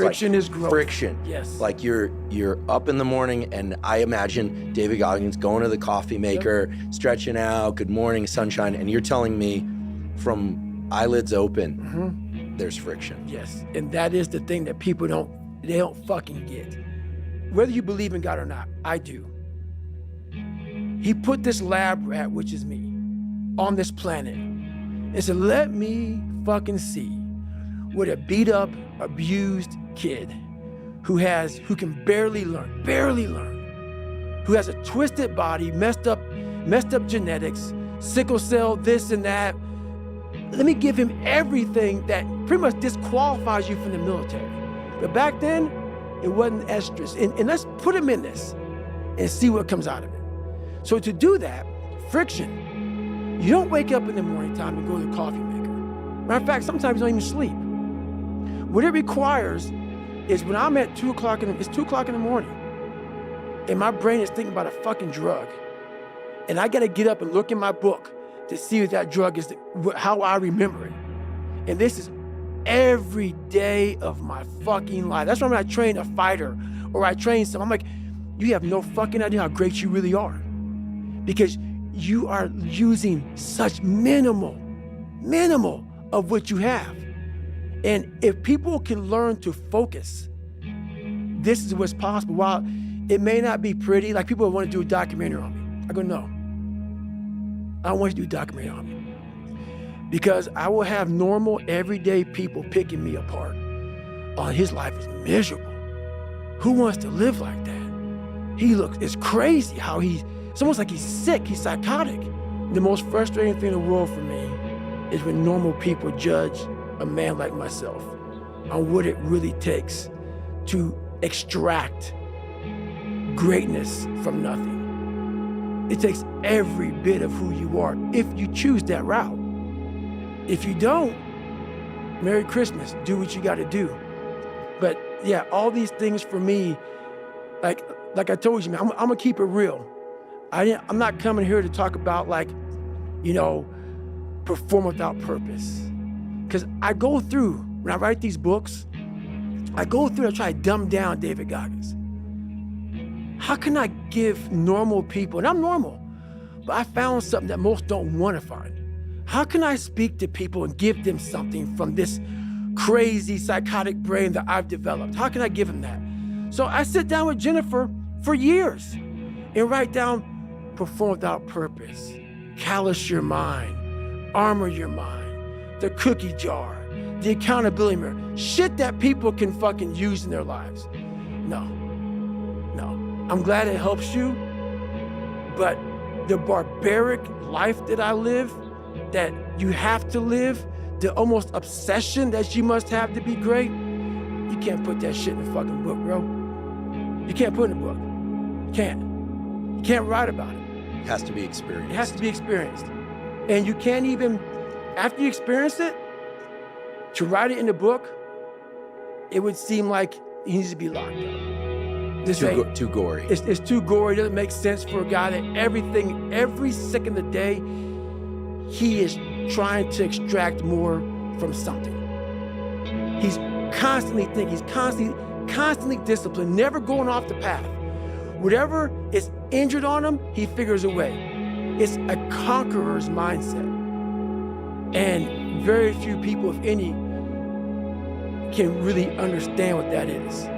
Friction is growth. Friction. Yes. Like you're up in the morning, and I imagine David Goggins going to the coffee maker, stretching out, good morning, sunshine, and you're telling me from eyelids open, there's friction. Yes, and that is the thing that people don't fucking get. Whether you believe in God or not, I do. He put this lab rat, which is me, on this planet and said, let me fucking see what a beat up, abused kid who can barely learn, who has a twisted body, messed up genetics, sickle cell, this and that. Let me give him everything that pretty much disqualifies you from the military. But back then, it wasn't estrus. And let's put him in this and see what comes out of it. So to do that, friction, you don't wake up in the morning time and go to the coffee maker. Matter of fact, sometimes you don't even sleep. What it requires is when I'm at 2 o'clock, it's 2 o'clock in the morning, and my brain is thinking about a fucking drug, and I gotta get up and look in my book to see if that drug is, how I remember it. And this is every day of my fucking life. That's why when I train a fighter or I train someone, I'm like, you have no fucking idea how great you really are. Because you are using such minimal of what you have. And if people can learn to focus, this is what's possible. While it may not be pretty, like people want to do a documentary on me. I go, no. I don't want you to do a documentary on me. Because I will have normal, everyday people picking me apart. Oh, his life is miserable. Who wants to live like that? It's crazy how it's almost like he's sick, he's psychotic. The most frustrating thing in the world for me is when normal people judge a man like myself on what it really takes to extract greatness from nothing. It takes every bit of who you are if you choose that route. If you don't, Merry Christmas, do what you gotta do. But yeah, all these things for me, like I told you, man, I'm gonna keep it real. I'm not coming here to talk about perform without purpose. Because I go through, when I write these books, I try to dumb down David Goggins. How can I give normal people, and I'm normal, but I found something that most don't want to find. How can I speak to people and give them something from this crazy psychotic brain that I've developed? How can I give them that? So I sit down with Jennifer for years and write down perform without purpose, callous your mind, armor your mind, the cookie jar, the accountability mirror, shit that people can fucking use in their lives. No. I'm glad it helps you, but the barbaric life that I live, that you have to live, the almost obsession that you must have to be great, you can't put that shit in a fucking book, bro. You can't put it in a book. You can't. You can't write about it. It has to be experienced. It has to be experienced. And you can't even, after you experience it, to write it in the book, it would seem like he needs to be locked up. Too gory. It's too gory. It doesn't make sense for a guy that every second of the day, he is trying to extract more from something. He's constantly thinking, he's constantly disciplined, never going off the path. Whatever is injured on him, he figures a way. It's a conqueror's mindset. And very few people, if any, can really understand what that is.